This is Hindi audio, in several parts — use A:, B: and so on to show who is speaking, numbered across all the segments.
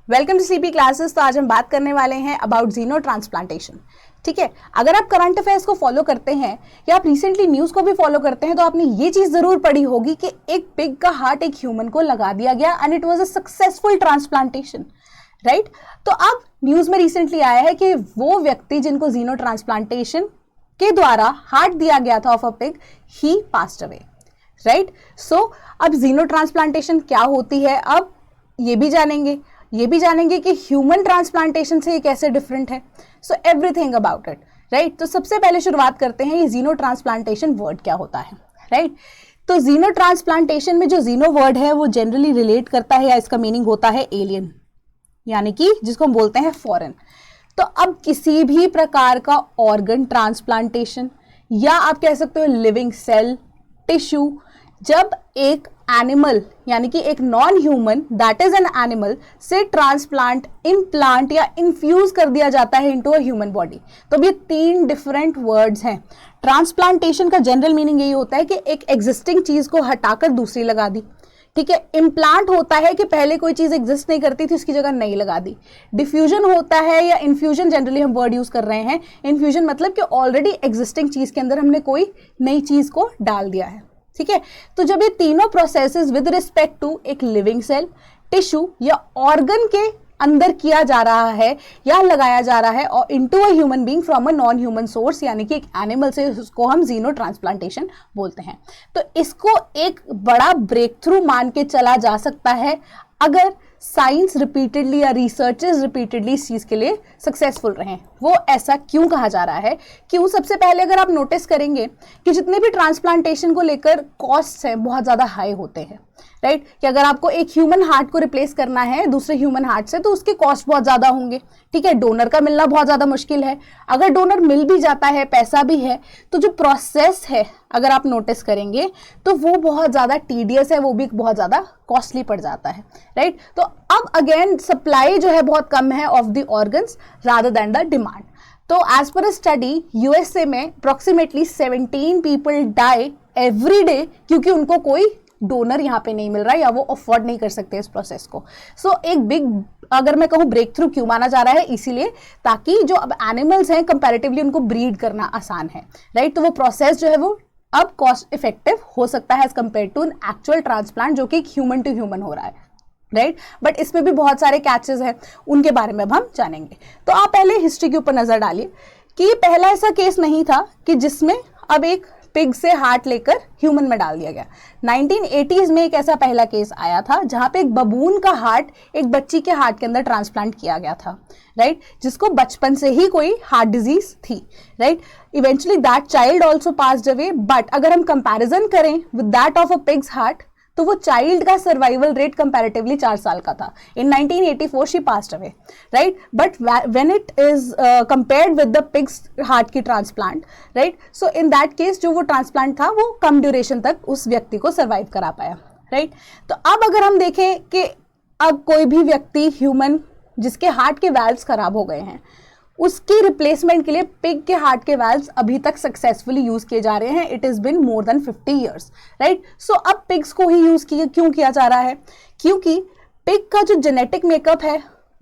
A: Welcome to CP classes. तो आज हम बात करने वाले हैं अबाउट जीनो ट्रांसप्लांटेशन। ठीक है, अगर आप करंट अफेयर्स को फॉलो करते हैं या आप रिसेंटली न्यूज को भी फॉलो करते हैं तो आपने ये चीज जरूर पढ़ी होगी कि एक पिग का हार्ट एक ह्यूमन को लगा दिया गया and it was a successful transplantation, right. तो अब न्यूज में रिसेंटली आया है कि वो व्यक्ति जिनको जीनो ट्रांसप्लांटेशन के द्वारा हार्ट दिया गया था of a pig, he passed away, right. So अब जीनो ट्रांसप्लांटेशन क्या होती है, अब ये भी जानेंगे कि ह्यूमन ट्रांसप्लांटेशन से ये कैसे डिफरेंट है। So everything about it, right. तो सबसे पहले शुरुआत करते हैं, ये जीनो ट्रांसप्लांटेशन वर्ड क्या होता है, राइट। तो जीनो ट्रांसप्लांटेशन में जो जीनो वर्ड है वो जनरली रिलेट करता है या इसका मीनिंग होता है एलियन, यानी कि जिसको हम बोलते हैं फॉरेन। तो अब किसी भी प्रकार का ऑर्गन ट्रांसप्लांटेशन या आप कह सकते हो लिविंग सेल, टिश्यू, जब एक एनिमल यानी कि एक non human that is an animal से ट्रांसप्लांट, इम्प्लांट या इन्फ्यूज कर दिया जाता है इनटू अ ह्यूमन बॉडी, तो ये तीन डिफरेंट वर्ड्स हैं। ट्रांसप्लांटेशन का जनरल मीनिंग यही होता है कि एक एग्जिस्टिंग चीज को हटाकर दूसरी लगा दी, ठीक है। इम्प्लांट होता है कि पहले कोई चीज एग्जिस्ट नहीं करती थी उसकी जगह नई लगा दी। डिफ्यूजन होता है या इन्फ्यूजन, जनरली हम वर्ड यूज कर रहे हैं। इन्फ्यूजन मतलब कि ऑलरेडी एग्जिस्टिंग चीज के अंदर हमने कोई नई चीज को डाल दिया है, ठीक है। तो जब ये तीनों प्रोसेसेस विद रिस्पेक्ट टू एक लिविंग सेल, टिश्यू या ऑर्गन के अंदर किया जा रहा है या लगाया जा रहा है और into a human being from a non human source, यानी कि एक एनिमल से, उसको हम जीनो ट्रांसप्लांटेशन बोलते हैं। तो इसको एक बड़ा ब्रेक थ्रू मान के चला जा सकता है अगर साइंस रिपीटेडली या रिसर्चर्स रिपीटेडली इस चीज के लिए सक्सेसफुल रहे। वो ऐसा क्यों कहा जा रहा है, क्यों? सबसे पहले अगर आप नोटिस करेंगे कि जितने भी ट्रांसप्लांटेशन को लेकर कॉस्ट हैं बहुत ज्यादा हाई होते हैं, राइट। कि अगर आपको एक ह्यूमन हार्ट को रिप्लेस करना है दूसरे ह्यूमन हार्ट से तो उसके कॉस्ट बहुत ज्यादा होंगे, ठीक है। डोनर का मिलना बहुत ज्यादा मुश्किल है, अगर डोनर मिल भी जाता है पैसा भी है तो जो प्रोसेस है अगर आप नोटिस करेंगे तो वो बहुत ज्यादा टीडियस है, वो भी बहुत ज्यादा कॉस्टली पड़ जाता है, राइट। तो अब अगेन सप्लाई जो है बहुत कम है of the organs rather than the demand. तो as per a study USA में approximately 17 people die every day क्योंकि उनको कोई डोनर यहाँ पे नहीं मिल रहा है या वो अफोर्ड नहीं कर सकते इस प्रोसेस को। सो एक बिग, अगर मैं कहूँ ब्रेक थ्रू क्यों माना जा रहा है, इसीलिए ताकि जो अब एनिमल्स हैं कंपैरेटिवली उनको ब्रीड करना आसान है, राइट। तो वो प्रोसेस जो है वो अब कॉस्ट इफेक्टिव हो सकता है as compare to an actual transplant जो कि ह्यूमन टू ह्यूमन हो रहा है, राइट। बट इसमें भी बहुत सारे कैचेस हैं, उनके बारे में अब हम जानेंगे। तो आप पहले हिस्ट्री के ऊपर नजर डालिए कि ये पहला ऐसा केस नहीं था कि जिसमें अब एक पिग से हार्ट लेकर ह्यूमन में डाल दिया गया। 1980s में एक ऐसा पहला केस आया था जहां पे एक बबून का हार्ट एक बच्ची के हार्ट के अंदर ट्रांसप्लांट किया गया था, राइट, जिसको बचपन से ही कोई हार्ट डिजीज थी, right. Eventually that child also passed away, but अगर हम कंपैरिजन करें with that of a pigs heart तो वो चाइल्ड का सर्वाइवल रेट कंपैरेटिवली 4 साल का था। In 1984 she passed away, right. But when it is compared with the pig's heart की transplant, right, so in that case जो वो ट्रांसप्लांट था वो कम ड्यूरेशन तक उस व्यक्ति को सर्वाइव करा पाया, राइट। तो अब अगर हम देखें कि अब कोई भी व्यक्ति ह्यूमन जिसके हार्ट के वैल्व्स खराब हो गए हैं उसकी रिप्लेसमेंट के लिए पिग के हार्ट के वैल्व्स अभी तक सक्सेसफुली यूज किए जा रहे हैं। It is been more than 50 years, right. So अब पिग्स को ही यूज क्यों किया जा रहा है, क्योंकि पिग का जो जेनेटिक मेकअप है,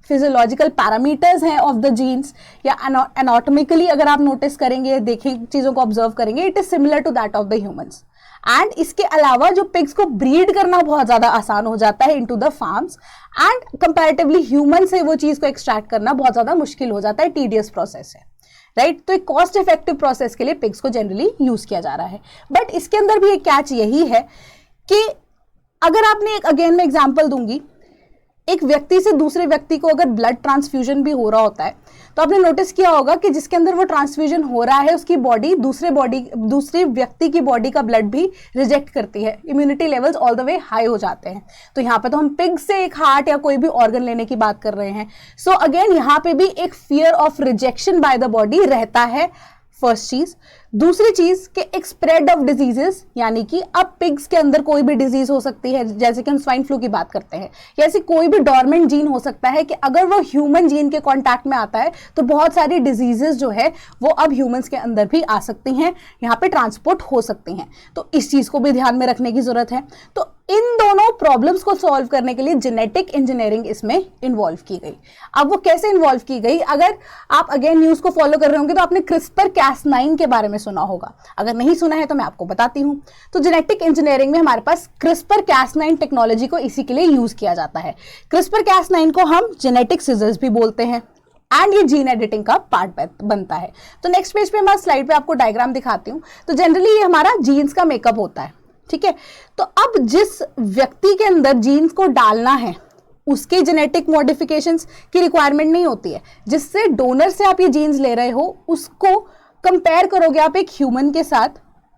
A: फिजियोलॉजिकल पैरामीटर्स हैं ऑफ द जीन्स या एनाटॉमिकली अगर आप नोटिस करेंगे, देखें, चीजों को ऑब्जर्व करेंगे, it is similar to that of the humans. And इसके अलावा जो पिग्स को ब्रीड करना बहुत ज्यादा आसान हो जाता है into the farms and comparatively human से वो चीज को एक्सट्रैक्ट करना बहुत ज्यादा मुश्किल हो जाता है, टीडियस प्रोसेस है, राइट। तो एक कॉस्ट इफेक्टिव प्रोसेस के लिए पिग्स को जनरली यूज किया जा रहा है। बट इसके अंदर भी एक कैच यही है कि अगर आपने एक, अगेन मैं एग्जांपल दूंगी, एक व्यक्ति से दूसरे व्यक्ति को अगर ब्लड ट्रांसफ्यूजन भी हो रहा होता है तो आपने नोटिस किया होगा कि जिसके अंदर वो ट्रांसफ्यूजन हो रहा है उसकी बॉडी दूसरे व्यक्ति की बॉडी का ब्लड भी रिजेक्ट करती है, immunity levels all the way high हो जाते हैं। तो यहाँ पे तो हम पिग से एक हार्ट या कोई भी ऑर्गन लेने की बात कर रहे हैं। सो अगेन यहाँ पे भी एक fear of rejection by the body रहता है, फर्स्ट चीज। दूसरी चीज कि एक स्प्रेड ऑफ डिजीजेस, यानी कि अब पिग्स के अंदर कोई भी डिजीज हो सकती है, जैसे कि हम स्वाइन फ्लू की बात करते हैं, या ऐसी कोई भी डॉर्मेंट जीन हो सकता है कि अगर वो ह्यूमन जीन के कांटेक्ट में आता है तो बहुत सारी डिजीजेस जो है वो अब ह्यूमंस के अंदर भी आ सकती हैं, यहाँ पे ट्रांसपोर्ट हो सकती हैं। तो इस चीज को भी ध्यान में रखने की जरूरत है। तो इन दोनों प्रॉब्लम्स को सॉल्व करने के लिए जेनेटिक इंजीनियरिंग इसमें इन्वॉल्व की गई। अब वो कैसे इन्वॉल्व की गई, अगर आप अगेन न्यूज को फॉलो कर रहे होंगे तो आपने CRISPR-Cas9 के बारे में सुना होगा, अगर नहीं सुना है तो मैं आपको बताती हूं। तो जेनेटिक इंजीनियरिंग में हमारे पास CRISPR-Cas9 टेक्नोलॉजी को इसी के लिए यूज किया जाता है। CRISPR-Cas9 को हम जेनेटिक सिजर्स भी बोलते हैं एंड ये जीन एडिटिंग का पार्ट बनता है। तो नेक्स्ट पेज पे मैं स्लाइड पे आपको डायग्राम दिखाती हूं। तो जनरली ये हमारा जीन्स का मेकअप होता है, ठीक है। तो अब जिस व्यक्ति के अंदर जीन्स को डालना है उसके जेनेटिक मॉडिफिकेशंस की रिक्वायरमेंट नहीं होती है। जिससे डोनर से आप ये जीन्स ले रहे हो उसको कंपेयर करोगे आप एक ह्यूमन के साथ,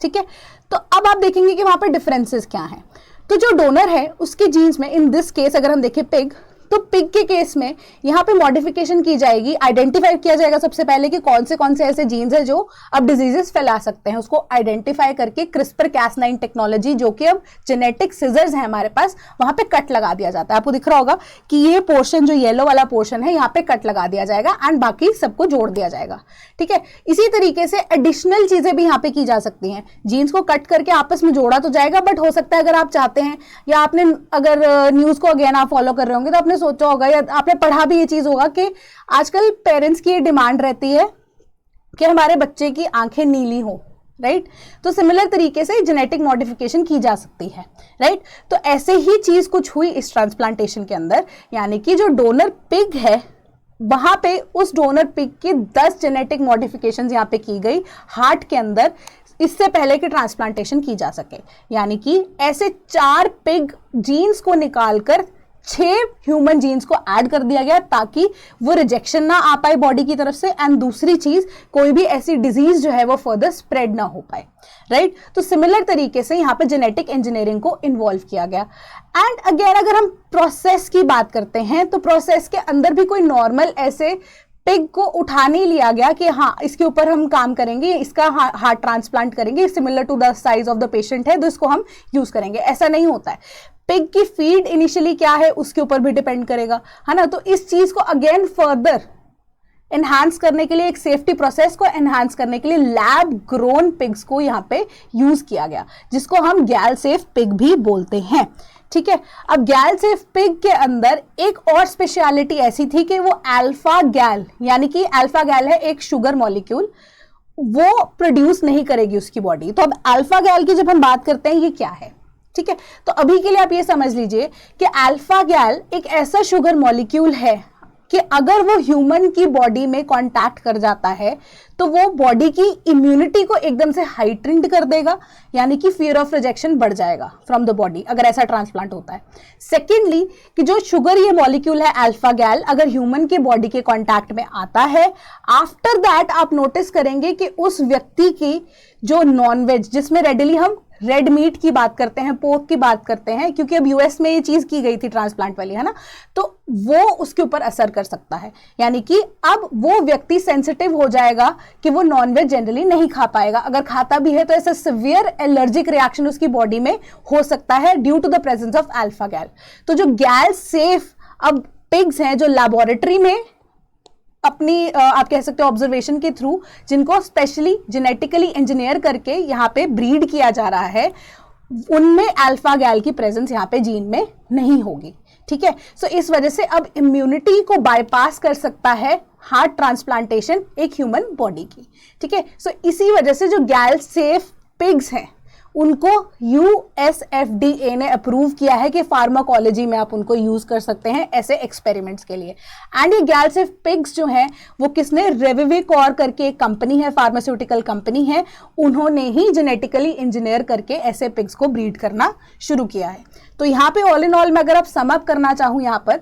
A: ठीक है। तो अब आप देखेंगे कि वहां पर डिफरेंसेस क्या हैं। तो जो डोनर है उसके जीन्स में, इन दिस केस अगर हम देखें पिग, तो पिग के केस में यहाँ पे मॉडिफिकेशन की जाएगी, आइडेंटिफाई किया जाएगा सबसे पहले कि कौन से ऐसे जीन्स हैं जो अब डिजीजेस फैला सकते हैं, उसको आइडेंटिफाई करके CRISPR-Cas9 टेक्नोलॉजी जो कि अब जेनेटिक सिजर्स है हमारे पास, वहां पे कट लगा दिया जाता है। आपको दिख रहा होगा कि ये पोर्शन जो येलो वाला पोर्शन है यहाँ पे कट लगा दिया जाएगा एंड बाकी सबको जोड़ दिया जाएगा, ठीक है। इसी तरीके से एडिशनल चीजें भी यहाँ पे की जा सकती हैं। जीन्स को कट करके आपस में जोड़ा तो जाएगा, बट हो सकता है अगर आप चाहते हैं, या आपने अगर न्यूज को अगेन आप फॉलो कर रहे होंगे तो आपने सोचा होगा या आपने पढ़ा भी ये चीज होगा कि आजकल पेरेंट्स की ये डिमांड रहती है कि हमारे बच्चे की आंखें नीली हो, राइट। तो सिमिलर तरीके से जेनेटिक मॉडिफिकेशन की जा सकती है, राइट। तो ऐसे ही चीज कुछ हुई इस ट्रांसप्लांटेशन के अंदर, यानी कि जो डोनर पिग है वहां पे उस डोनर पिग की 10 जेनेटिक मॉडिफिकेशंस यहाँ पे की गई हार्ट के अंदर, इससे पहले कि ट्रांसप्लांटेशन की जा सके। यानी कि ऐसे 4 पिग जीन्स को निकालकर 6 ह्यूमन जीन्स को ऐड कर दिया गया ताकि वो रिजेक्शन ना आ पाए बॉडी की तरफ से, एंड दूसरी चीज कोई भी ऐसी डिजीज जो है वो फर्दर स्प्रेड ना हो पाए, राइट। तो सिमिलर तरीके से यहाँ पे जेनेटिक इंजीनियरिंग को इन्वॉल्व किया गया। एंड अगेन अगर हम प्रोसेस की बात करते हैं तो प्रोसेस के अंदर भी कोई नॉर्मल ऐसे पिग को उठा नहीं लिया गया कि हाँ इसके ऊपर हम काम करेंगे, इसका हार्ट ट्रांसप्लांट करेंगे, similar to the size of the patient है तो इसको हम यूज करेंगे, ऐसा नहीं होता है। पिग की फीड इनिशियली क्या है उसके ऊपर भी डिपेंड करेगा, है ना। तो इस चीज को अगेन फर्दर एनहांस करने के लिए, एक सेफ्टी प्रोसेस को एनहांस करने के लिए लैब ग्रोन पिग्स को यहाँ पे यूज किया गया, जिसको हम गैल सेफ पिग भी बोलते हैं, ठीक है। अब गैल सेफ पिग के अंदर एक और स्पेशलिटी ऐसी थी कि वो अल्फा गैल, यानी कि अल्फा गैल है एक शुगर मॉलिक्यूल, वो प्रोड्यूस नहीं करेगी उसकी बॉडी। तो अब अल्फा गैल की जब हम बात करते हैं ये क्या है, ठीक है। तो अभी के लिए आप ये समझ लीजिए कि अल्फा गैल एक ऐसा शुगर मॉलिक्यूल है कि अगर वो ह्यूमन की बॉडी में कांटेक्ट कर जाता है तो वो बॉडी की इम्यूनिटी को एकदम से हाइटेंड कर देगा, यानी कि फियर ऑफ रिजेक्शन बढ़ जाएगा फ्रॉम द बॉडी अगर ऐसा ट्रांसप्लांट होता है। सेकेंडली कि जो शुगर ये मॉलिक्यूल है अल्फा गैल अगर ह्यूमन के बॉडी के कांटेक्ट में आता है, आफ्टर दैट आप नोटिस करेंगे कि उस व्यक्ति की जो नॉनवेज, जिसमें रेडिली हम रेड मीट की बात करते हैं, पोर्क की बात करते हैं, क्योंकि अब यूएस में ये चीज की गई थी ट्रांसप्लांट वाली, है ना, तो वो उसके ऊपर असर कर सकता है। यानी कि अब वो व्यक्ति सेंसिटिव हो जाएगा कि वो नॉनवेज जनरली नहीं खा पाएगा, अगर खाता भी है तो ऐसा सिवियर एलर्जिक रिएक्शन उसकी बॉडी में हो सकता है due to the presence of alpha gal. तो जो गैल सेफ अब पिग्स हैं जो लेबोरेटरी में अपनी आप कह सकते हो ऑब्जर्वेशन के थ्रू, जिनको स्पेशली जेनेटिकली इंजीनियर करके यहाँ पे ब्रीड किया जा रहा है, उनमें अल्फा गैल की प्रेजेंस यहाँ पे जीन में नहीं होगी, ठीक है। सो इस वजह से अब इम्यूनिटी को बाईपास कर सकता है हार्ट ट्रांसप्लांटेशन एक ह्यूमन बॉडी की, ठीक है। सो इसी वजह से जो गैल सेफ पिग्स हैं उनको USFDA ने अप्रूव किया है कि फार्माकोलॉजी में आप उनको यूज कर सकते हैं ऐसे एक्सपेरिमेंट्स के लिए। एंड ये गैल सेफ पिग्स जो हैं वो किसने, रेविविकॉर करके एक कंपनी है, फार्मास्यूटिकल कंपनी है, उन्होंने ही जेनेटिकली इंजीनियर करके ऐसे पिग्स को ब्रीड करना शुरू किया है। तो यहाँ पे ऑल इन ऑल में अगर आप सम अप करना चाहूँ, यहाँ पर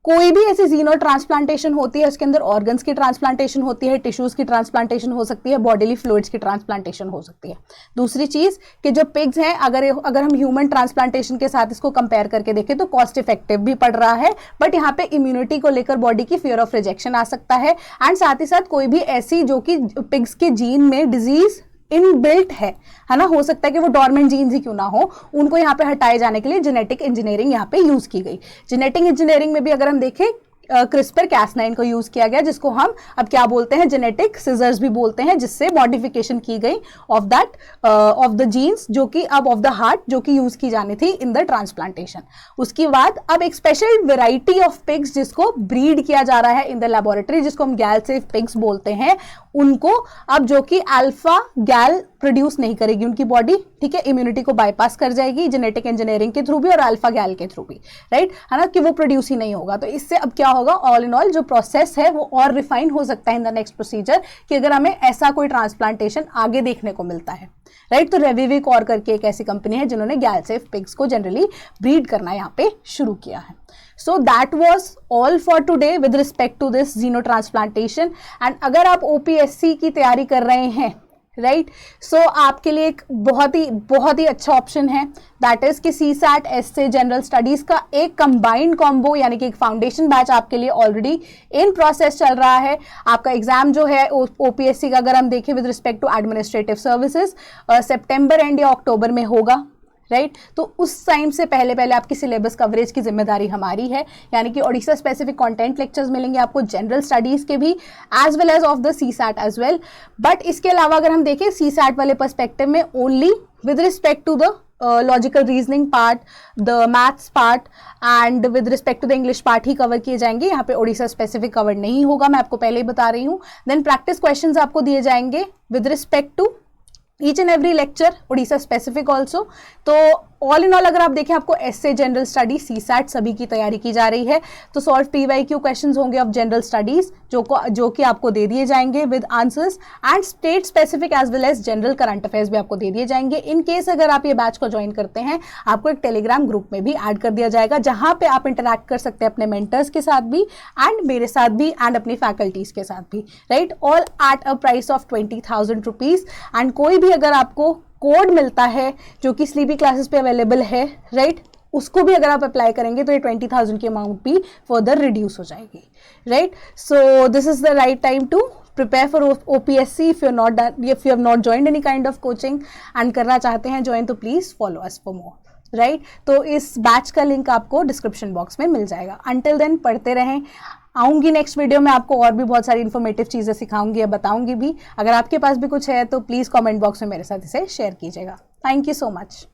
A: कोई भी ऐसी जीनो ट्रांसप्लांटेशन होती है उसके अंदर ऑर्गन्स की ट्रांसप्लांटेशन होती है, टिश्यूज की ट्रांसप्लांटेशन हो सकती है, बॉडीली फ्लूइड्स की ट्रांसप्लांटेशन हो सकती है। दूसरी चीज कि जो पिग्स हैं अगर हम ह्यूमन ट्रांसप्लांटेशन के साथ इसको कंपेयर करके देखें तो कॉस्ट इफेक्टिव भी पड़ रहा है, बट यहाँ पे इम्यूनिटी को लेकर बॉडी की फियर ऑफ रिजेक्शन आ सकता है, एंड साथ ही साथ कोई भी ऐसी जो कि पिग्स के जीन में डिजीज इनबिल्ट है ना, हो सकता है कि वो डॉर्मेंट जीन्स ही क्यों ना हो, उनको यहाँ पे हटाए जाने के लिए जेनेटिक इंजीनियरिंग यहाँ पे यूज की गई। जेनेटिक इंजीनियरिंग में भी अगर हम देखें क्रिस्पर कैस9 को यूज किया गया, जिसको हम अब क्या बोलते हैं, जेनेटिक सिजर्स भी बोलते हैं, जिससे मॉडिफिकेशन की गई ऑफ द जीन्स जो कि अब ऑफ द हार्ट जो कि यूज की जानी थी इन द ट्रांसप्लांटेशन। उसके बाद अब एक स्पेशल वेराइटी ऑफ पिग्स जिसको ब्रीड किया जा रहा है इन द लेबोरेटरी, जिसको हम गैल सेफ पिग्स बोलते हैं, उनको अब जो कि अल्फा गैल प्रोड्यूस नहीं करेगी उनकी बॉडी, ठीक है, इम्यूनिटी को बाईपास कर जाएगी जेनेटिक इंजीनियरिंग के थ्रू भी और अल्फा गैल के थ्रू भी, राइट, है ना, कि वो प्रोड्यूस ही नहीं होगा। तो इससे अब क्या होगा, ऑल इन ऑल जो प्रोसेस है वो और रिफाइन हो सकता है इन द नेक्स्ट प्रोसीजर, कि अगर हमें ऐसा कोई ट्रांसप्लांटेशन आगे देखने को मिलता है, राइट। तो रेविविक और करके एक ऐसी कंपनी है जिन्होंने गैल सेफ पिग्स को जनरली ब्रीड करना यहाँ पे शुरू किया है। So that was all for today with respect to this xenotransplantation। and अगर आप OPSC की तैयारी कर रहे हैं, राइट, सो आपके लिए एक बहुत ही अच्छा ऑप्शन है, दैट इज कि CSAT एसए जनरल स्टडीज का एक कंबाइंड कॉम्बो, यानी कि एक फाउंडेशन बैच आपके लिए ऑलरेडी इन प्रोसेस चल रहा है। आपका एग्जाम जो है OPSC का अगर हम देखें with respect to administrative services सितंबर एंड या अक्टूबर में होगा, राइट। तो उस टाइम से पहले आपकी सिलेबस कवरेज की जिम्मेदारी हमारी है, यानी कि ओडिशा स्पेसिफिक कंटेंट लेक्चर्स मिलेंगे आपको जनरल स्टडीज के भी as well as of the CSAT as well. But इसके अलावा अगर हम देखें CSAT वाले पर्सपेक्टिव में only with respect to the logical reasoning part, the maths part and with respect to the English part ही कवर किए जाएंगे, यहाँ पे ओडिशा स्पेसिफिक कवर नहीं होगा, मैं आपको पहले ही बता रही हूँ। देन प्रैक्टिस क्वेश्चंस आपको दिए जाएंगे with respect to each and every lecture, Odisha specific also. तो ऑल इन ऑल अगर आप देखें आपको एसए जनरल स्टडी CSAT सभी की तैयारी की जा रही है। तो सॉल्व PYQ क्वेश्चंस होंगे ऑफ जनरल स्टडीज जो कि आपको दे दिए जाएंगे with answers, and state specific as well as general current affairs भी आपको दे दिए जाएंगे। इन केस अगर आप ये बैच को ज्वाइन करते हैं, आपको एक टेलीग्राम ग्रुप में भी ऐड कर दिया जाएगा, जहां पे आप इंटरैक्ट कर सकते हैं अपने मेंटर्स के साथ भी एंड मेरे साथ भी एंड अपनी फैकल्टीज के साथ भी, right, all at a price of 20,000 rupees. And कोई भी अगर आपको कोड मिलता है जो कि स्लीपी क्लासेस पे अवेलेबल है, राइट, उसको भी अगर आप अप्लाई करेंगे तो ये 20,000 की अमाउंट भी फर्दर रिड्यूस हो जाएगी, right. So this is the right time to prepare for OPSC if you have not joined any kind of coaching and करना चाहते हैं ज्वाइन, तो please follow us for more, right. तो इस बैच का लिंक आपको डिस्क्रिप्शन बॉक्स में मिल जाएगा। अंटिल देन पढ़ते रहें। आऊँगी नेक्स्ट वीडियो में, आपको और भी बहुत सारी इन्फॉर्मेटिव चीज़ें सिखाऊंगी या बताऊंगी भी। अगर आपके पास भी कुछ है तो प्लीज़ कमेंट बॉक्स में मेरे साथ इसे शेयर कीजिएगा। Thank you so much.